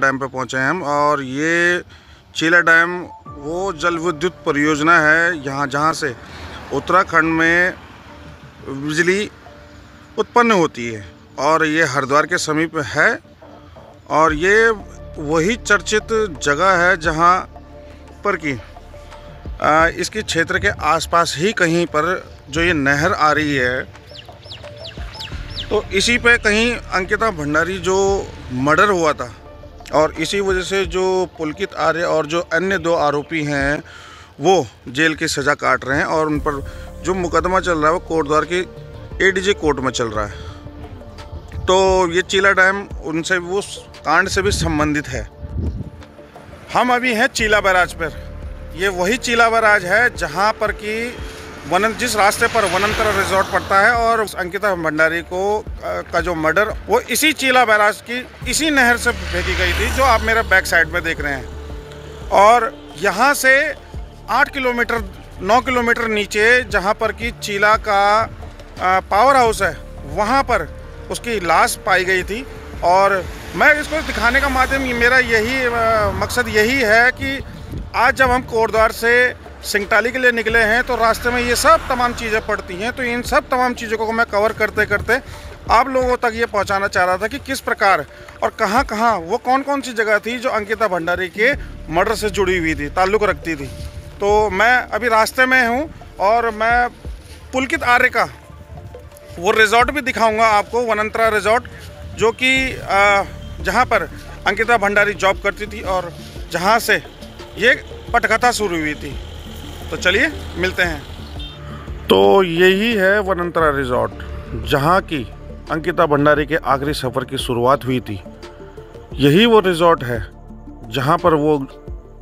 Dam पे पहुंचे हैं हम। और ये चीला डैम वो जल विद्युत परियोजना है यहाँ जहाँ से उत्तराखंड में बिजली उत्पन्न होती है और ये हरिद्वार के समीप है। और ये वही चर्चित जगह है जहाँ पर कि इसके क्षेत्र के आसपास ही कहीं पर जो ये नहर आ रही है, तो इसी पे कहीं अंकिता भंडारी जो मर्डर हुआ था और इसी वजह से जो पुलकित आर्य और जो अन्य 2 आरोपी हैं वो जेल की सज़ा काट रहे हैं और उन पर जो मुकदमा चल रहा है वो कोटद्वार की एडीजे कोर्ट में चल रहा है। तो ये चीला डैम उनसे वो कांड से भी संबंधित है। हम अभी हैं चीला बैराज पर। ये वही चीला बैराज है जहाँ पर कि जिस रास्ते पर वनंतरा रिजॉर्ट पड़ता है और अंकिता भंडारी को का जो मर्डर वो इसी चीला बैराज की इसी नहर से फेंकी गई थी जो आप मेरे बैक साइड में देख रहे हैं। और यहाँ से 9 किलोमीटर नीचे जहाँ पर कि चीला का पावर हाउस है वहाँ पर उसकी लाश पाई गई थी। और मैं इसको दिखाने का माध्यम मेरा यही मकसद यही है कि आज जब हम कोटद्वार से सिंगटाली के लिए निकले हैं तो रास्ते में ये सब तमाम चीज़ें पड़ती हैं। तो इन सब तमाम चीज़ों को मैं कवर करते करते आप लोगों तक ये पहुंचाना चाह रहा था कि किस प्रकार और कहां कहां वो कौन कौन सी जगह थी जो अंकिता भंडारी के मर्डर से जुड़ी हुई थी, ताल्लुक़ रखती थी। तो मैं अभी रास्ते में हूं और मैं पुलकित आर्य का वो रिज़ॉर्ट भी दिखाऊँगा आपको, वनंतरा रिज़ॉर्ट, जो कि जहाँ पर अंकिता भंडारी जॉब करती थी और जहाँ से ये पटकथा शुरू हुई थी। तो चलिए मिलते हैं। तो यही है वनंतरा रिज़ॉर्ट जहाँ की अंकिता भंडारी के आखिरी सफ़र की शुरुआत हुई थी। यही वो रिज़ॉर्ट है जहाँ पर वो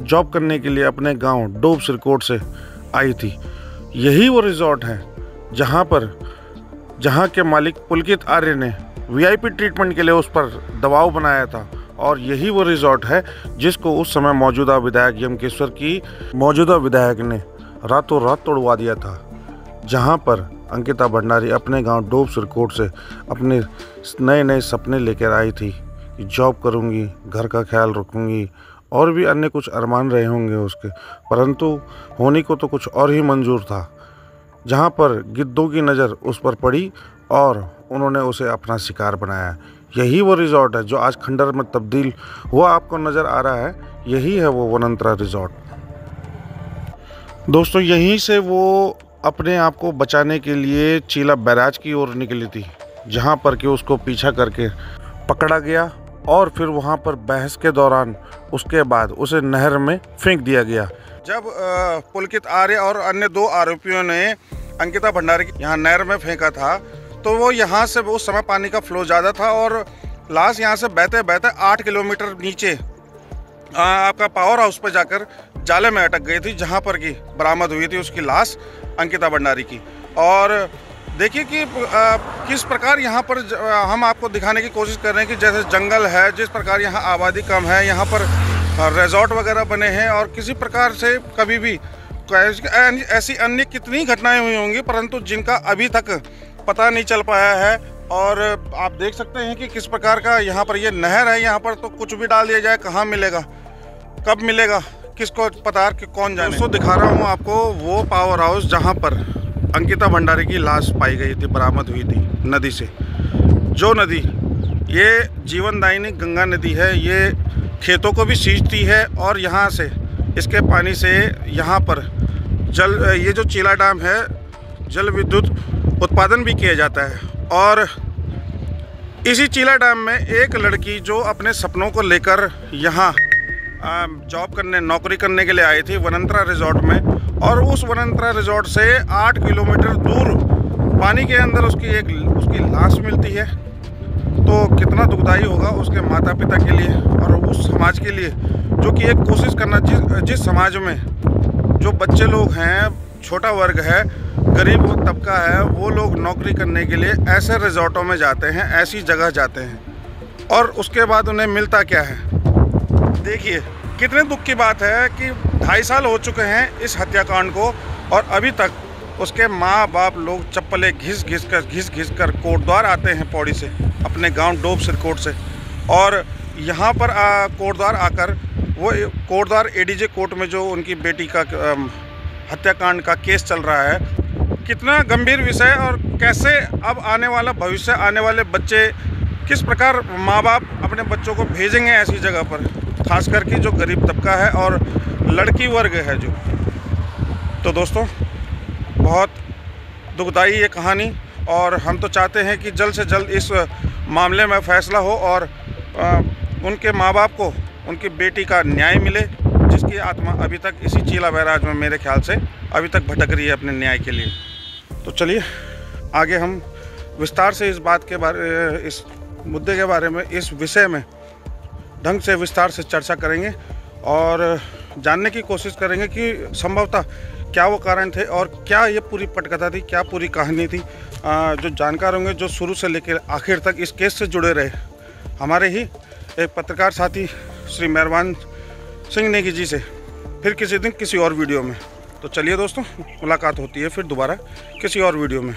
जॉब करने के लिए अपने गांव डोब सिरकोट से आई थी। यही वो रिज़ॉर्ट है जहाँ के मालिक पुलकित आर्य ने वीआईपी ट्रीटमेंट के लिए उस पर दबाव बनाया था। और यही वो रिज़ॉर्ट है जिसको उस समय मौजूदा विधायक यमकेश्वर की मौजूदा विधायक ने रातों रात तोड़वा दिया था, जहां पर अंकिता भंडारी अपने गांव डोब सिरकोट से अपने नए सपने लेकर आई थी कि जॉब करूंगी, घर का ख्याल रखूंगी और भी अन्य कुछ अरमान रहे होंगे उसके, परंतु होने को तो कुछ और ही मंजूर था। जहां पर गिद्धों की नज़र उस पर पड़ी और उन्होंने उसे अपना शिकार बनाया। यही वो रिज़ॉर्ट है जो आज खंडर में तब्दील हुआ आपको नज़र आ रहा है। यही है वो वनंतरा रिज़ॉर्ट। दोस्तों, यहीं से वो अपने आप को बचाने के लिए चीला बैराज की ओर निकली थी, जहां पर कि उसको पीछा करके पकड़ा गया और फिर वहां पर बहस के दौरान उसके बाद उसे नहर में फेंक दिया गया। जब पुलकित आर्य और अन्य 2 आरोपियों ने अंकिता भंडारी यहाँ नहर में फेंका था तो वो यहाँ से उस समय पानी का फ्लो ज़्यादा था और लाश यहाँ से बहते बहते 8 किलोमीटर नीचे आपका पावर हाउस पर जाकर जाले में अटक गई थी, जहाँ पर कि बरामद हुई थी उसकी लाश अंकिता भंडारी की। और देखिए कि किस प्रकार यहाँ पर हम आपको दिखाने की कोशिश कर रहे हैं कि जैसे जंगल है, जिस प्रकार यहाँ आबादी कम है, यहाँ पर रिजॉर्ट वगैरह बने हैं और किसी प्रकार से कभी भी ऐसी अन्य कितनी घटनाएं हुई होंगी परंतु जिनका अभी तक पता नहीं चल पाया है। और आप देख सकते हैं कि किस प्रकार का यहाँ पर ये नहर है। यहाँ पर तो कुछ भी डाल दिया जाए, कहाँ मिलेगा, कब मिलेगा, किसको पता है कि कौन जाने। दोस्तों, दिखा रहा हूँ आपको वो पावर हाउस जहाँ पर अंकिता भंडारी की लाश पाई गई थी, बरामद हुई थी नदी से। जो नदी ये जीवनदायिनी गंगा नदी है, ये खेतों को भी सींचती है और यहाँ से इसके पानी से यहाँ पर ये जो चीला डैम है जल विद्युत उत्पादन भी किया जाता है। और इसी चीला डैम में एक लड़की जो अपने सपनों को लेकर यहाँ जॉब करने, नौकरी करने के लिए आई थी वनंतरा रिज़ॉर्ट में, और उस वनंतरा रिज़ॉर्ट से 8 किलोमीटर दूर पानी के अंदर उसकी लाश मिलती है। तो कितना दुखदाई होगा उसके माता पिता के लिए और उस समाज के लिए जो कि एक कोशिश करना, जिस समाज में जो बच्चे लोग हैं, छोटा वर्ग है, गरीब तबका है, वो लोग नौकरी करने के लिए ऐसे रिज़ॉर्टों में जाते हैं, ऐसी जगह जाते हैं और उसके बाद उन्हें मिलता क्या है। देखिए कितने दुख की बात है कि 2.5 साल हो चुके हैं इस हत्याकांड को और अभी तक उसके माँ बाप लोग चप्पलें घिस घिस कर कोटद्वार आते हैं पौड़ी से, अपने गांव डोब सिरकोट से, और यहाँ पर कोटद्वार आकर वो कोटद्वार एडीजे कोर्ट में जो उनकी बेटी का हत्याकांड का केस चल रहा है, कितना गंभीर विषय और कैसे अब आने वाला भविष्य, आने वाले बच्चे किस प्रकार माँ बाप अपने बच्चों को भेजेंगे ऐसी जगह पर, खास करके जो गरीब तबका है और लड़की वर्ग है जो। तो दोस्तों, बहुत दुखदाई ये कहानी, और हम तो चाहते हैं कि जल्द से जल्द इस मामले में फ़ैसला हो और उनके माँ बाप को उनकी बेटी का न्याय मिले, जिसकी आत्मा अभी तक इसी चीला बैराज में मेरे ख्याल से अभी तक भटक रही है अपने न्याय के लिए। तो चलिए आगे हम विस्तार से इस बात के बारे, इस मुद्दे के बारे में, इस विषय में ढंग से विस्तार से चर्चा करेंगे और जानने की कोशिश करेंगे कि संभवतः क्या वो कारण थे और क्या ये पूरी पटकथा थी, क्या पूरी कहानी थी। जो जानकार होंगे, जो शुरू से लेकर आखिर तक इस केस से जुड़े रहे, हमारे ही एक पत्रकार साथी श्री मेहरबान सिंह नेगी जी से फिर किसी दिन किसी और वीडियो में। तो चलिए दोस्तों, मुलाकात होती है फिर दोबारा किसी और वीडियो में।